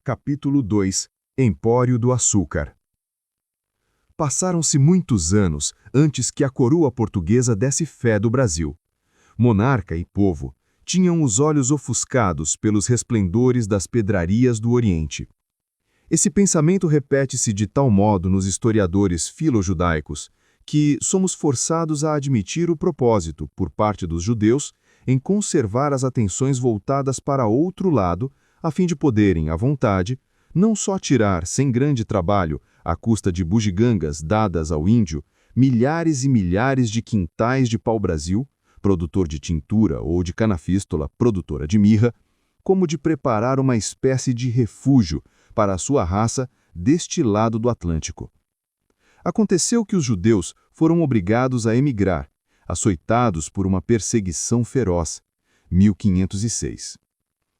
Capítulo 2 Empório do Açúcar. Passaram-se muitos anos antes que a coroa portuguesa desse fé do Brasil. Monarca e povo tinham os olhos ofuscados pelos resplendores das pedrarias do Oriente. Esse pensamento repete-se de tal modo nos historiadores filojudaicos que somos forçados a admitir o propósito, por parte dos judeus, em conservar as atenções voltadas para outro lado, a fim de poderem, à vontade, não só tirar, sem grande trabalho, à custa de bugigangas dadas ao índio, milhares e milhares de quintais de pau-brasil, produtor de tintura, ou de canafístola, produtora de mirra, como de preparar uma espécie de refúgio para a sua raça deste lado do Atlântico. Aconteceu que os judeus foram obrigados a emigrar, açoitados por uma perseguição feroz, 1506.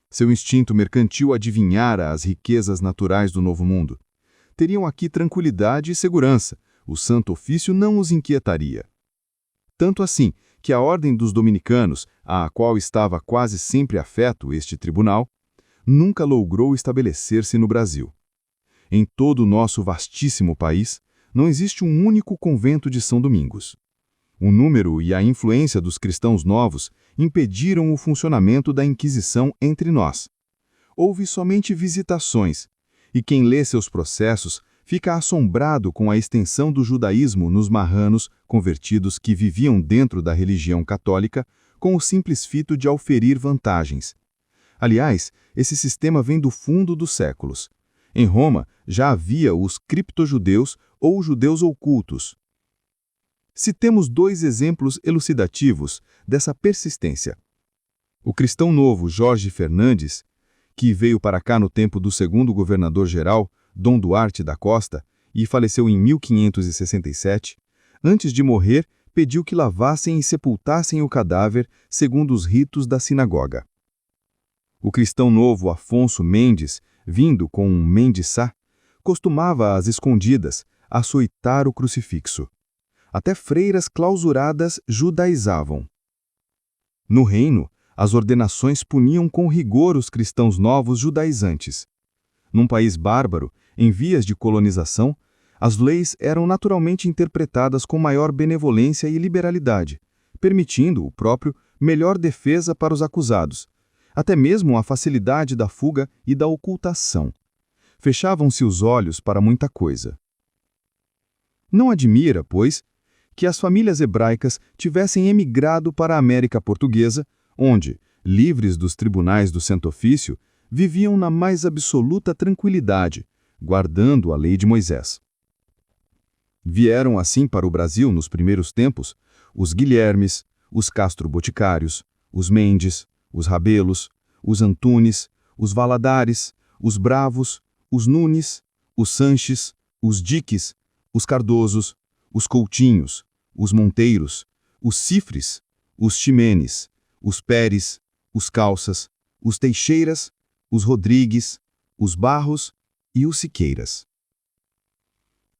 Seu instinto mercantil adivinhara as riquezas naturais do Novo Mundo. Teriam aqui tranquilidade e segurança, o santo ofício não os inquietaria. Tanto assim que a ordem dos dominicanos, à qual estava quase sempre afeto este tribunal, nunca logrou estabelecer-se no Brasil. Em todo o nosso vastíssimo país, não existe um único convento de São Domingos. O número e a influência dos cristãos novos impediram o funcionamento da Inquisição entre nós. Houve somente visitações, e quem lê seus processos fica assombrado com a extensão do judaísmo nos marranos convertidos que viviam dentro da religião católica com o simples fito de auferir vantagens. Aliás, esse sistema vem do fundo dos séculos. Em Roma já havia os criptojudeus ou judeus ocultos. Citemos dois exemplos elucidativos dessa persistência. O cristão novo Jorge Fernandes, que veio para cá no tempo do segundo governador-geral, Dom Duarte da Costa, e faleceu em 1567, antes de morrer, pediu que lavassem e sepultassem o cadáver segundo os ritos da sinagoga. O cristão novo Afonso Mendes, vindo com um mendiçá, costumava às escondidas açoitar o crucifixo. Até freiras clausuradas judaizavam. No reino, as ordenações puniam com rigor os cristãos novos judaizantes. Num país bárbaro, em vias de colonização, as leis eram naturalmente interpretadas com maior benevolência e liberalidade, permitindo, o próprio, melhor defesa para os acusados, até mesmo a facilidade da fuga e da ocultação. Fechavam-se os olhos para muita coisa. Não admira, pois, que as famílias hebraicas tivessem emigrado para a América Portuguesa, onde, livres dos tribunais do Santo Ofício, viviam na mais absoluta tranquilidade, guardando a lei de Moisés. Vieram assim para o Brasil, nos primeiros tempos, os Guilhermes, os Castro Boticários, os Mendes, os Rabelos, os Antunes, os Valadares, os Bravos, os Nunes, os Sanches, os Diques, os Cardosos, os Coutinhos, os Monteiros, os Cifres, os Ximenes, os Pérez, os Calças, os Teixeiras, os Rodrigues, os Barros e os Siqueiras.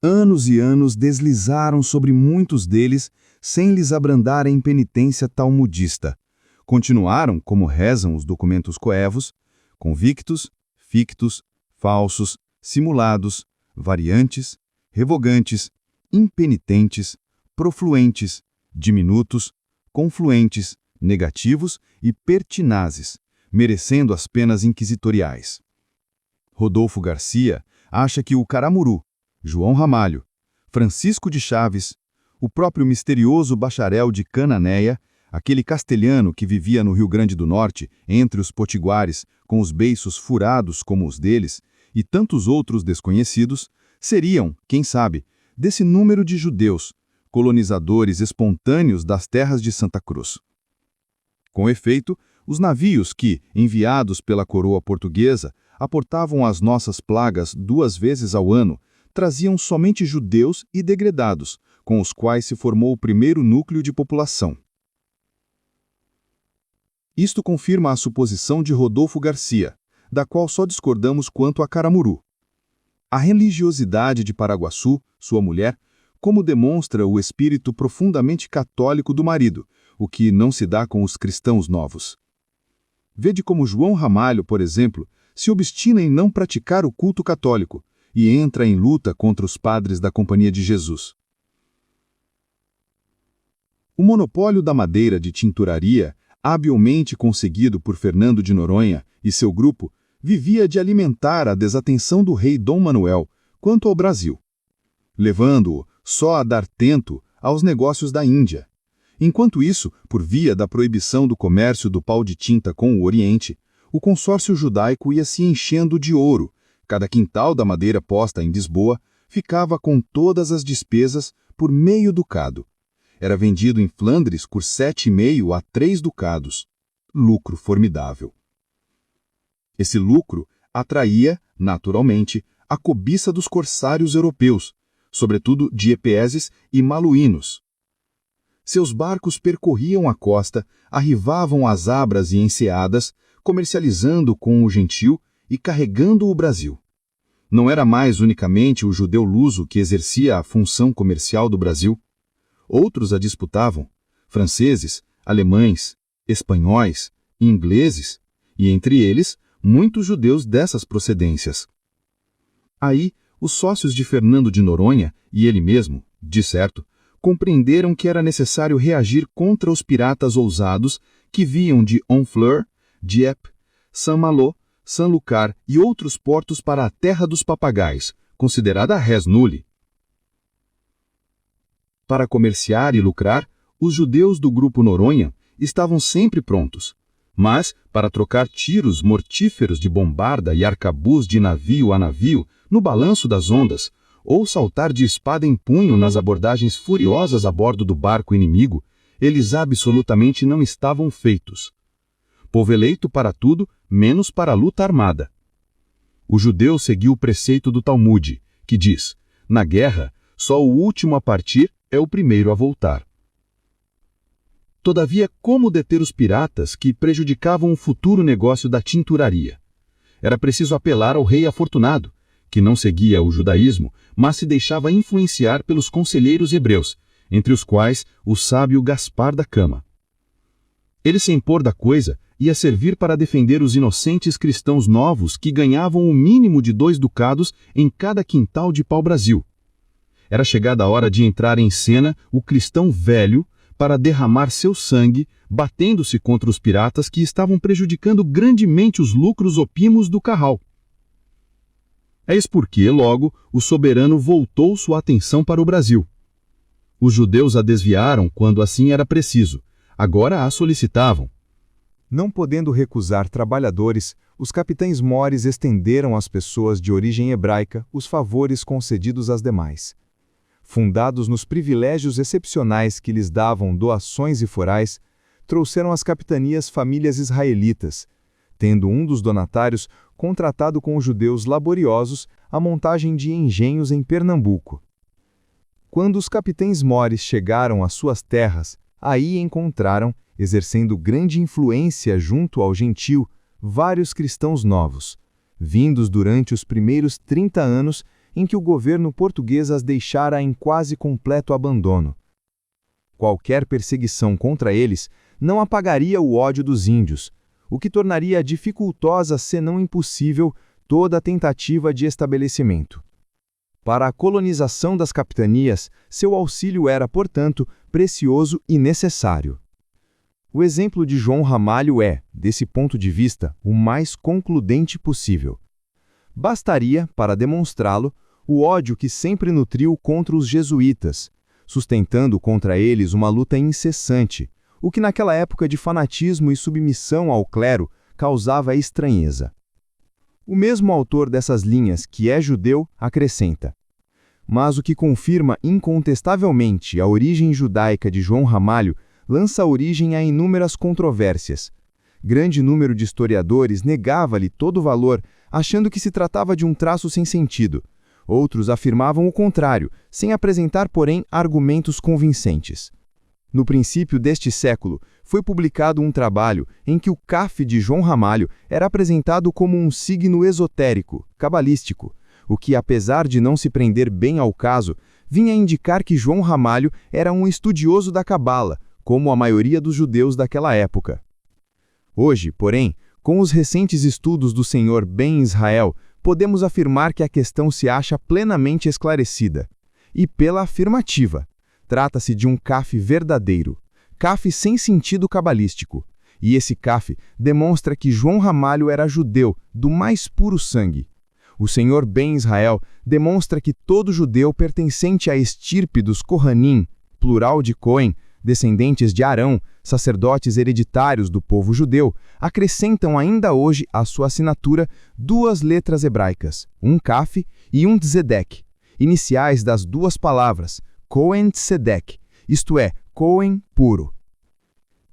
Anos e anos deslizaram sobre muitos deles sem lhes abrandar a impenitência talmudista. Continuaram, como rezam os documentos coevos, convictos, fictos, falsos, simulados, variantes, revogantes, impenitentes, profluentes, diminutos, confluentes, negativos e pertinazes, merecendo as penas inquisitoriais. Rodolfo Garcia acha que o Caramuru, João Ramalho, Francisco de Chaves, o próprio misterioso bacharel de Cananéia, aquele castelhano que vivia no Rio Grande do Norte, entre os potiguares, com os beiços furados como os deles, e tantos outros desconhecidos, seriam, quem sabe, desse número de judeus, colonizadores espontâneos das terras de Santa Cruz. Com efeito, os navios que, enviados pela coroa portuguesa, aportavam as nossas plagas 2 vezes ao ano, traziam somente judeus e degredados, com os quais se formou o primeiro núcleo de população. Isto confirma a suposição de Rodolfo Garcia, da qual só discordamos quanto a Caramuru. A religiosidade de Paraguaçu, sua mulher, como demonstra o espírito profundamente católico do marido, o que não se dá com os cristãos novos. Vede como João Ramalho, por exemplo, se obstina em não praticar o culto católico e entra em luta contra os padres da Companhia de Jesus. O monopólio da madeira de tinturaria, habilmente conseguido por Fernando de Noronha e seu grupo, vivia de alimentar a desatenção do rei Dom Manuel quanto ao Brasil, levando-o só a dar tento aos negócios da Índia. Enquanto isso, por via da proibição do comércio do pau de tinta com o Oriente, o consórcio judaico ia se enchendo de ouro. Cada quintal da madeira posta em Lisboa ficava com todas as despesas por meio ducado. Era vendido em Flandres por 7,5 a 3 ducados. Lucro formidável. Esse lucro atraía, naturalmente, a cobiça dos corsários europeus, sobretudo de epeses e maluínos. Seus barcos percorriam a costa, arrivavam às abras e enseadas, comercializando com o gentil e carregando o Brasil. Não era mais unicamente o judeu luso que exercia a função comercial do Brasil. Outros a disputavam, franceses, alemães, espanhóis, ingleses, e entre eles, muitos judeus dessas procedências. Aí, os sócios de Fernando de Noronha e ele mesmo, de certo, compreenderam que era necessário reagir contra os piratas ousados que vinham de Honfleur, Dieppe, Saint-Malo, Saint-Lucar e outros portos para a Terra dos Papagaios, considerada res nulli. Para comerciar e lucrar, os judeus do grupo Noronha estavam sempre prontos. Mas, para trocar tiros mortíferos de bombarda e arcabuz de navio a navio no balanço das ondas, ou saltar de espada em punho nas abordagens furiosas a bordo do barco inimigo, eles absolutamente não estavam feitos. Povo eleito para tudo, menos para a luta armada. O judeu seguiu o preceito do Talmude, que diz: na guerra, só o último a partir é o primeiro a voltar. Todavia, como deter os piratas que prejudicavam o futuro negócio da tinturaria? Era preciso apelar ao rei afortunado, que não seguia o judaísmo, mas se deixava influenciar pelos conselheiros hebreus, entre os quais o sábio Gaspar da Cama. Ele, sem pôr da coisa, ia servir para defender os inocentes cristãos novos que ganhavam o mínimo de 2 ducados em cada quintal de pau-brasil. Era chegada a hora de entrar em cena o cristão velho para derramar seu sangue, batendo-se contra os piratas que estavam prejudicando grandemente os lucros opimos do Carral. Eis porque, logo, o soberano voltou sua atenção para o Brasil. Os judeus a desviaram quando assim era preciso, agora a solicitavam. Não podendo recusar trabalhadores, os capitães mores estenderam às pessoas de origem hebraica os favores concedidos às demais. Fundados nos privilégios excepcionais que lhes davam doações e forais, trouxeram às capitanias famílias israelitas, tendo um dos donatários contratado com os judeus laboriosos a montagem de engenhos em Pernambuco. Quando os capitães mores chegaram às suas terras, aí encontraram, exercendo grande influência junto ao gentil, vários cristãos novos, vindos durante os primeiros 30 anos em que o governo português as deixara em quase completo abandono. Qualquer perseguição contra eles não apagaria o ódio dos índios, o que tornaria dificultosa, senão impossível, toda a tentativa de estabelecimento. Para a colonização das capitanias, seu auxílio era, portanto, precioso e necessário. O exemplo de João Ramalho é, desse ponto de vista, o mais concludente possível. Bastaria, para demonstrá-lo, o ódio que sempre nutriu contra os jesuítas, sustentando contra eles uma luta incessante, o que naquela época de fanatismo e submissão ao clero causava estranheza. O mesmo autor dessas linhas, que é judeu, acrescenta: mas o que confirma incontestavelmente a origem judaica de João Ramalho lança origem a inúmeras controvérsias. Grande número de historiadores negava-lhe todo o valor, achando que se tratava de um traço sem sentido. Outros afirmavam o contrário, sem apresentar, porém, argumentos convincentes. No princípio deste século, foi publicado um trabalho em que o CAF de João Ramalho era apresentado como um signo esotérico, cabalístico, o que, apesar de não se prender bem ao caso, vinha indicar que João Ramalho era um estudioso da cabala, como a maioria dos judeus daquela época. Hoje, porém, Com os recentes estudos do Sr. Ben Israel, podemos afirmar que a questão se acha plenamente esclarecida. E pela afirmativa, trata-se de um CAF verdadeiro, CAF sem sentido cabalístico. E esse CAF demonstra que João Ramalho era judeu, do mais puro sangue. O Sr. Ben Israel demonstra que todo judeu pertencente à estirpe dos Kohanim, plural de Cohen, descendentes de Arão, sacerdotes hereditários do povo judeu, acrescentam ainda hoje à sua assinatura duas letras hebraicas, um CAF e um Tzedek, iniciais das duas palavras, Cohen Tzedek, isto é, Cohen puro.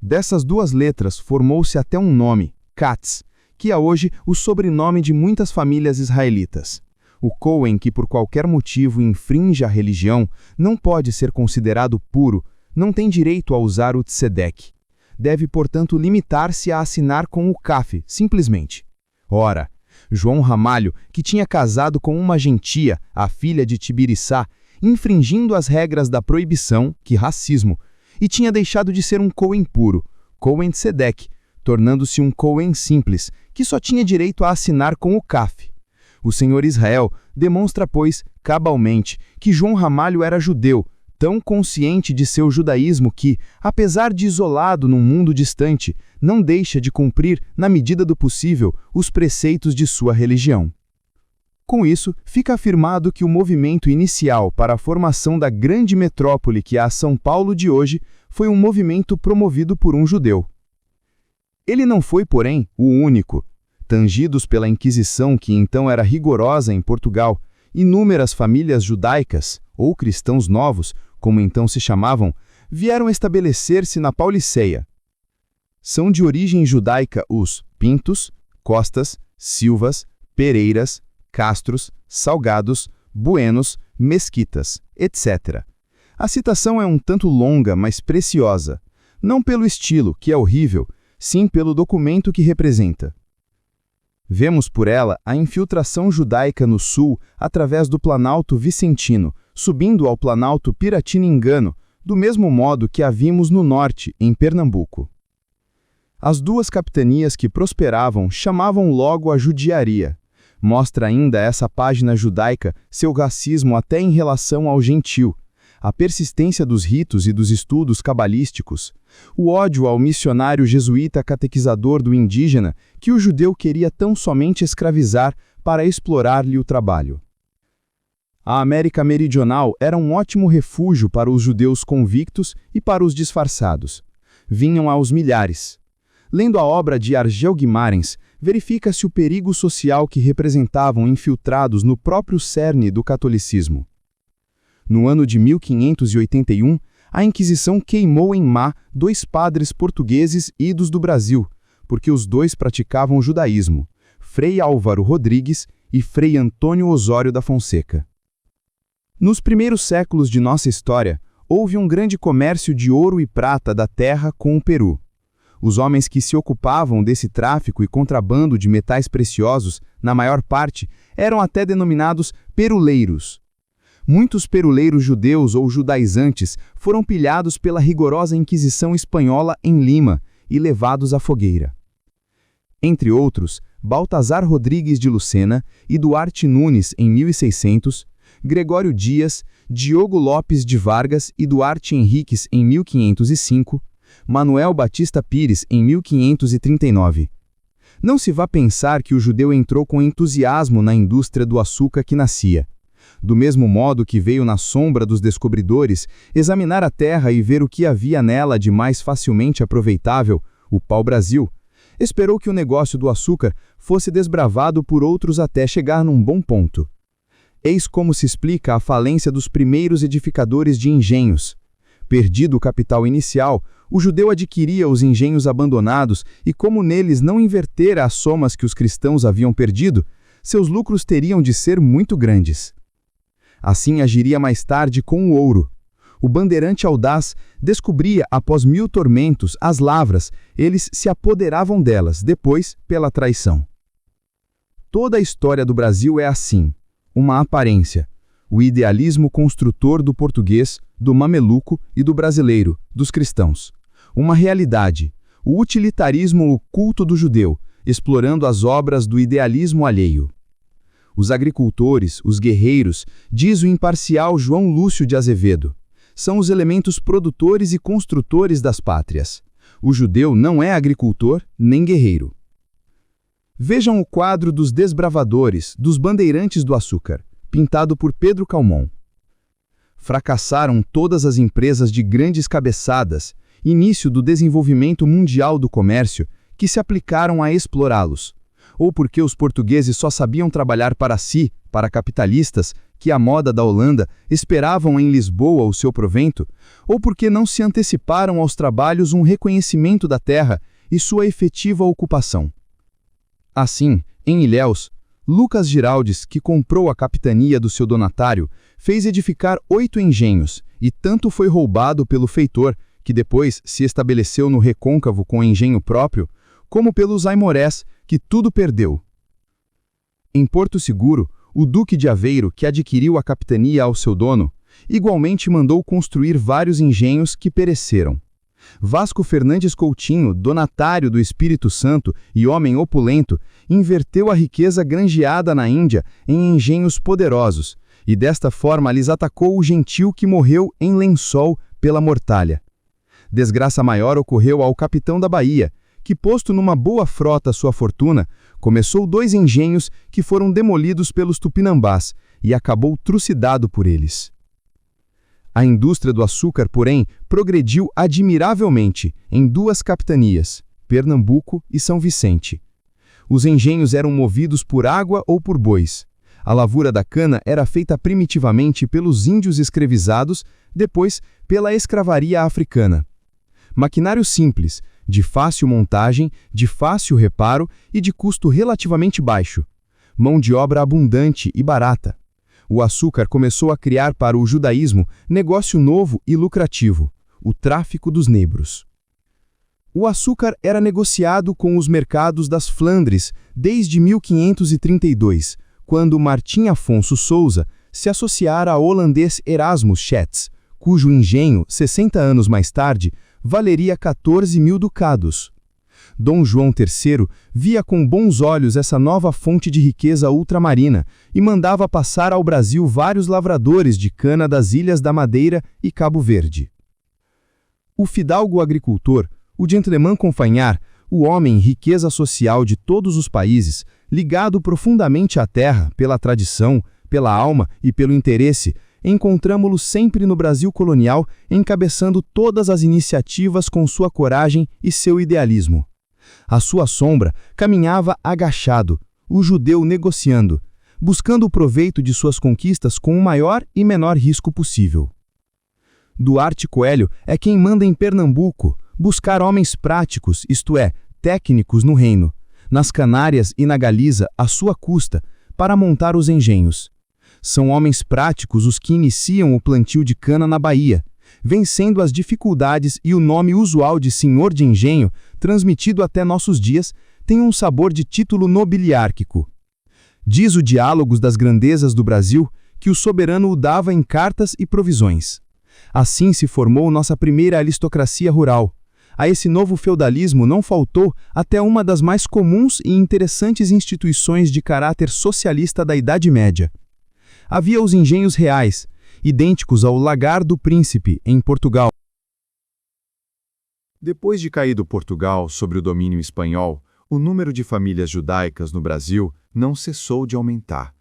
Dessas duas letras formou-se até um nome, Katz, que é hoje o sobrenome de muitas famílias israelitas. O Cohen que por qualquer motivo infringe a religião não pode ser considerado puro, não tem direito a usar o Tzedek. Deve, portanto, limitar-se a assinar com o CAF, simplesmente. Ora, João Ramalho, que tinha casado com uma gentia, a filha de Tibiriçá, infringindo as regras da proibição, que racismo, e tinha deixado de ser um Cohen puro, Cohen Tzedek, tornando-se um Cohen simples, que só tinha direito a assinar com o CAF. O Sr. Israel demonstra, pois, cabalmente, que João Ramalho era judeu, tão consciente de seu judaísmo que, apesar de isolado num mundo distante, não deixa de cumprir, na medida do possível, os preceitos de sua religião. Com isso, fica afirmado que o movimento inicial para a formação da grande metrópole que é a São Paulo de hoje foi um movimento promovido por um judeu. Ele não foi, porém, o único. Tangidos pela Inquisição, que então era rigorosa em Portugal, inúmeras famílias judaicas, ou cristãos novos, como então se chamavam, vieram estabelecer-se na Pauliceia. São de origem judaica os Pintos, Costas, Silvas, Pereiras, Castros, Salgados, Buenos, Mesquitas, etc. A citação é um tanto longa, mas preciosa, não pelo estilo, que é horrível, sim pelo documento que representa. Vemos por ela a infiltração judaica no sul através do Planalto Vicentino, subindo ao Planalto Piratiningano, do mesmo modo que a vimos no norte, em Pernambuco. As duas capitanias que prosperavam chamavam logo a judiaria. Mostra ainda essa página judaica seu racismo até em relação ao gentil, a persistência dos ritos e dos estudos cabalísticos, o ódio ao missionário jesuíta catequizador do indígena que o judeu queria tão somente escravizar para explorar-lhe o trabalho. A América Meridional era um ótimo refúgio para os judeus convictos e para os disfarçados. Vinham aos milhares. Lendo a obra de Argel Guimarães, verifica-se o perigo social que representavam infiltrados no próprio cerne do catolicismo. No ano de 1581, a Inquisição queimou em Má 2 padres portugueses idos do Brasil, porque os dois praticavam o judaísmo, Frei Álvaro Rodrigues e Frei Antônio Osório da Fonseca. Nos primeiros séculos de nossa história, houve um grande comércio de ouro e prata da terra com o Peru. Os homens que se ocupavam desse tráfico e contrabando de metais preciosos, na maior parte, eram até denominados peruleiros. Muitos peruleiros judeus ou judaizantes foram pilhados pela rigorosa Inquisição espanhola em Lima e levados à fogueira. Entre outros, Baltazar Rodrigues de Lucena e Duarte Nunes em 1600, Gregório Dias, Diogo Lopes de Vargas e Duarte Henriques em 1505, Manuel Batista Pires em 1539. Não se vá pensar que o judeu entrou com entusiasmo na indústria do açúcar que nascia. Do mesmo modo que veio na sombra dos descobridores examinar a terra e ver o que havia nela de mais facilmente aproveitável, o pau-brasil, esperou que o negócio do açúcar fosse desbravado por outros até chegar num bom ponto. Eis como se explica a falência dos primeiros edificadores de engenhos. Perdido o capital inicial, o judeu adquiria os engenhos abandonados e, como neles não invertera as somas que os cristãos haviam perdido, seus lucros teriam de ser muito grandes. Assim agiria mais tarde com o ouro. O bandeirante audaz descobria, após 1000 tormentos, as lavras, eles se apoderavam delas, depois, pela traição. Toda a história do Brasil é assim, uma aparência, o idealismo construtor do português, do mameluco e do brasileiro, dos cristãos. Uma realidade, o utilitarismo oculto do judeu, explorando as obras do idealismo alheio. Os agricultores, os guerreiros, diz o imparcial João Lúcio de Azevedo, são os elementos produtores e construtores das pátrias. O judeu não é agricultor nem guerreiro. Vejam o quadro dos desbravadores, dos bandeirantes do açúcar, pintado por Pedro Calmon. Fracassaram todas as empresas de grandes cabeçadas, início do desenvolvimento mundial do comércio, que se aplicaram a explorá-los, ou porque os portugueses só sabiam trabalhar para si, para capitalistas, que a moda da Holanda esperavam em Lisboa o seu provento, ou porque não se anteciparam aos trabalhos um reconhecimento da terra e sua efetiva ocupação. Assim, em Ilhéus, Lucas Giraldes, que comprou a capitania do seu donatário, fez edificar 8 engenhos, e tanto foi roubado pelo feitor, que depois se estabeleceu no recôncavo com engenho próprio, como pelos aimorés, que tudo perdeu. Em Porto Seguro, o Duque de Aveiro, que adquiriu a capitania ao seu dono, igualmente mandou construir vários engenhos que pereceram. Vasco Fernandes Coutinho, donatário do Espírito Santo e homem opulento, inverteu a riqueza granjeada na Índia em engenhos poderosos, e desta forma lhes atacou o gentil que morreu em lençol pela mortalha. Desgraça maior ocorreu ao capitão da Bahia, que, posto numa boa frota sua fortuna, começou 2 engenhos que foram demolidos pelos tupinambás e acabou trucidado por eles. A indústria do açúcar, porém, progrediu admiravelmente em 2 capitanias, Pernambuco e São Vicente. Os engenhos eram movidos por água ou por bois. A lavura da cana era feita primitivamente pelos índios escravizados, depois pela escravaria africana. Maquinário simples, de fácil montagem, de fácil reparo e de custo relativamente baixo. Mão de obra abundante e barata. O açúcar começou a criar para o judaísmo negócio novo e lucrativo, o tráfico dos negros. O açúcar era negociado com os mercados das Flandres desde 1532, quando Martim Afonso Souza se associara ao holandês Erasmus Schetz, cujo engenho, 60 anos mais tarde, valeria 14.000 ducados. Dom João III via com bons olhos essa nova fonte de riqueza ultramarina e mandava passar ao Brasil vários lavradores de cana das Ilhas da Madeira e Cabo Verde. O fidalgo agricultor, o gentleman confanhar, o homem riqueza social de todos os países, ligado profundamente à terra pela tradição, pela alma e pelo interesse, encontramo-lo sempre no Brasil colonial, encabeçando todas as iniciativas com sua coragem e seu idealismo. À sua sombra caminhava agachado, o judeu negociando, buscando o proveito de suas conquistas com o maior e menor risco possível. Duarte Coelho é quem manda em Pernambuco buscar homens práticos, isto é, técnicos no reino, nas Canárias e na Galiza, à sua custa, para montar os engenhos. São homens práticos os que iniciam o plantio de cana na Bahia, vencendo as dificuldades, e o nome usual de senhor de engenho, transmitido até nossos dias, tem um sabor de título nobiliárquico. Diz o Diálogos das Grandezas do Brasil que o soberano o dava em cartas e provisões. Assim se formou nossa primeira aristocracia rural. A esse novo feudalismo não faltou até uma das mais comuns e interessantes instituições de caráter socialista da Idade Média. Havia os engenhos reais, idênticos ao Lagar do Príncipe, em Portugal. Depois de caído Portugal sob o domínio espanhol, o número de famílias judaicas no Brasil não cessou de aumentar.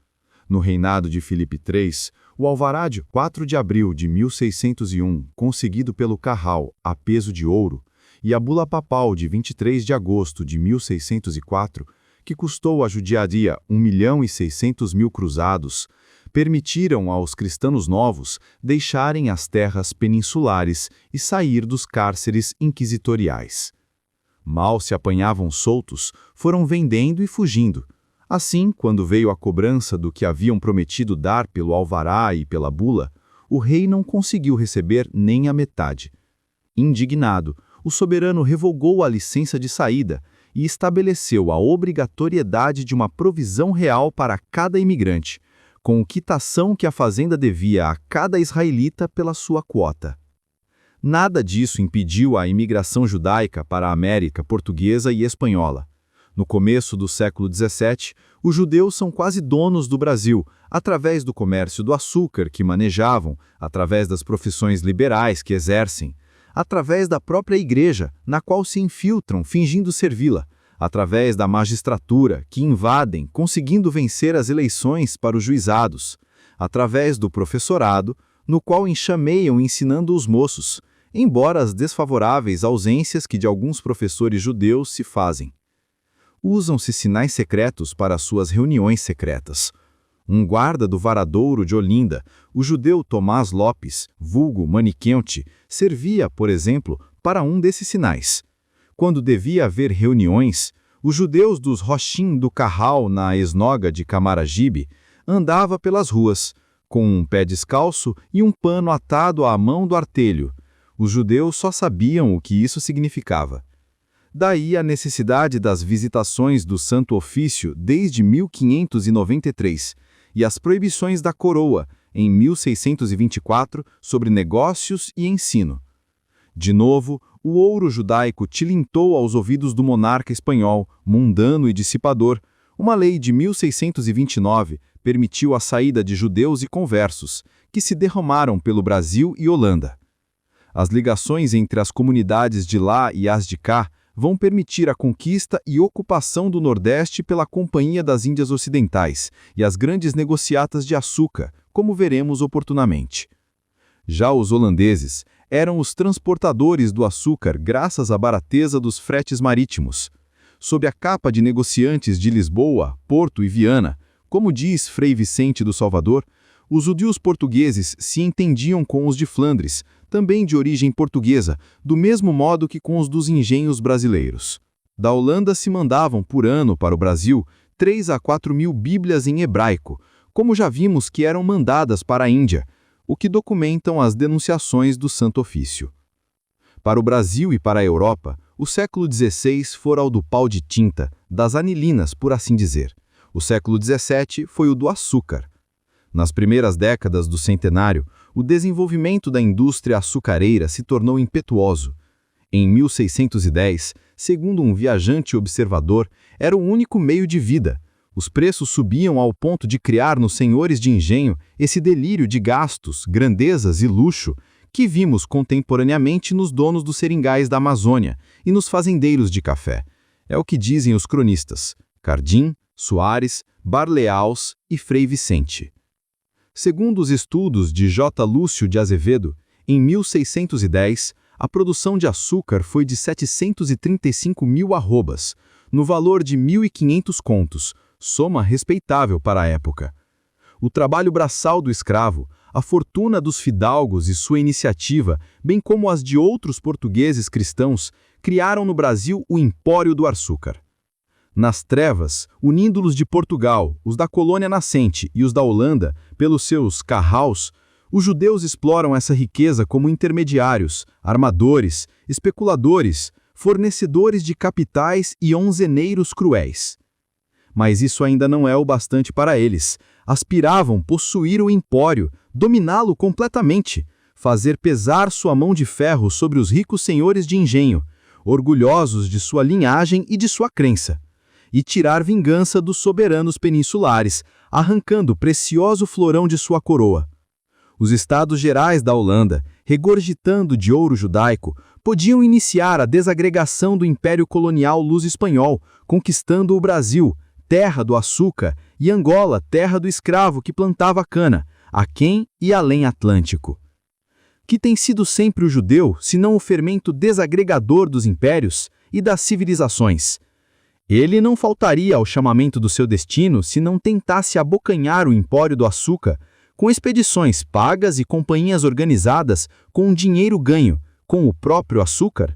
No reinado de Filipe III, o alvará de 4 de abril de 1601, conseguido pelo Carral, a peso de ouro, e a bula papal de 23 de agosto de 1604, que custou à judiaria 1.600.000 cruzados, permitiram aos cristãos novos deixarem as terras peninsulares e sair dos cárceres inquisitoriais. Mal se apanhavam soltos, foram vendendo e fugindo. Assim, quando veio a cobrança do que haviam prometido dar pelo alvará e pela bula, o rei não conseguiu receber nem a metade. Indignado, o soberano revogou a licença de saída e estabeleceu a obrigatoriedade de uma provisão real para cada imigrante, com quitação que a fazenda devia a cada israelita pela sua quota. Nada disso impediu a imigração judaica para a América portuguesa e espanhola. No começo do século XVII, os judeus são quase donos do Brasil, através do comércio do açúcar que manejavam, através das profissões liberais que exercem, através da própria igreja, na qual se infiltram fingindo servi-la, através da magistratura que invadem, conseguindo vencer as eleições para os juizados, através do professorado, no qual enxameiam ensinando os moços, embora as desfavoráveis ausências que de alguns professores judeus se fazem. Usam-se sinais secretos para suas reuniões secretas. Um guarda do Varadouro de Olinda, o judeu Tomás Lopes, vulgo Maniquente, servia, por exemplo, para um desses sinais. Quando devia haver reuniões, os judeus dos Rochim do Carral, na Esnoga de Camaragibe, andava pelas ruas, com um pé descalço e um pano atado à mão do artelho. Os judeus só sabiam o que isso significava. Daí a necessidade das visitações do Santo Ofício desde 1593 e as proibições da coroa, em 1624, sobre negócios e ensino. De novo, o ouro judaico tilintou aos ouvidos do monarca espanhol, mundano e dissipador. Uma lei de 1629 permitiu a saída de judeus e conversos, que se derramaram pelo Brasil e Holanda. As ligações entre as comunidades de lá e as de cá vão permitir a conquista e ocupação do Nordeste pela Companhia das Índias Ocidentais e as grandes negociatas de açúcar, como veremos oportunamente. Já os holandeses eram os transportadores do açúcar graças à barateza dos fretes marítimos. Sob a capa de negociantes de Lisboa, Porto e Viana, como diz Frei Vicente do Salvador, os judeus portugueses se entendiam com os de Flandres, também de origem portuguesa, do mesmo modo que com os dos engenhos brasileiros. Da Holanda se mandavam por ano para o Brasil 3 a 4 mil Bíblias em hebraico, como já vimos que eram mandadas para a Índia, o que documentam as denunciações do Santo Ofício. Para o Brasil e para a Europa, o século XVI fora o do pau de tinta, das anilinas, por assim dizer. O século XVII foi o do açúcar. Nas primeiras décadas do centenário, o desenvolvimento da indústria açucareira se tornou impetuoso. Em 1610, segundo um viajante observador, era o único meio de vida. Os preços subiam ao ponto de criar nos senhores de engenho esse delírio de gastos, grandezas e luxo que vimos contemporaneamente nos donos dos seringais da Amazônia e nos fazendeiros de café. É o que dizem os cronistas Cardim, Soares, Barleaus e Frei Vicente. Segundo os estudos de J. Lúcio de Azevedo, em 1610, a produção de açúcar foi de 735 mil arrobas, no valor de 1.500 contos, soma respeitável para a época. O trabalho braçal do escravo, a fortuna dos fidalgos e sua iniciativa, bem como as de outros portugueses cristãos, criaram no Brasil o Empório do Açúcar. Nas trevas, unindo-los de Portugal, os da colônia nascente e os da Holanda, pelos seus carraus, os judeus exploram essa riqueza como intermediários, armadores, especuladores, fornecedores de capitais e onzeneiros cruéis. Mas isso ainda não é o bastante para eles. Aspiravam possuir o empório, dominá-lo completamente, fazer pesar sua mão de ferro sobre os ricos senhores de engenho, orgulhosos de sua linhagem e de sua crença, e tirar vingança dos soberanos peninsulares, arrancando o precioso florão de sua coroa. Os Estados Gerais da Holanda, regurgitando de ouro judaico, podiam iniciar a desagregação do Império Colonial Luso-Espanhol, conquistando o Brasil, terra do açúcar, e Angola, terra do escravo que plantava cana, aquém e além Atlântico. Que tem sido sempre o judeu, senão o fermento desagregador dos impérios e das civilizações? Ele não faltaria ao chamamento do seu destino se não tentasse abocanhar o empório do açúcar com expedições pagas e companhias organizadas com um dinheiro ganho, com o próprio açúcar?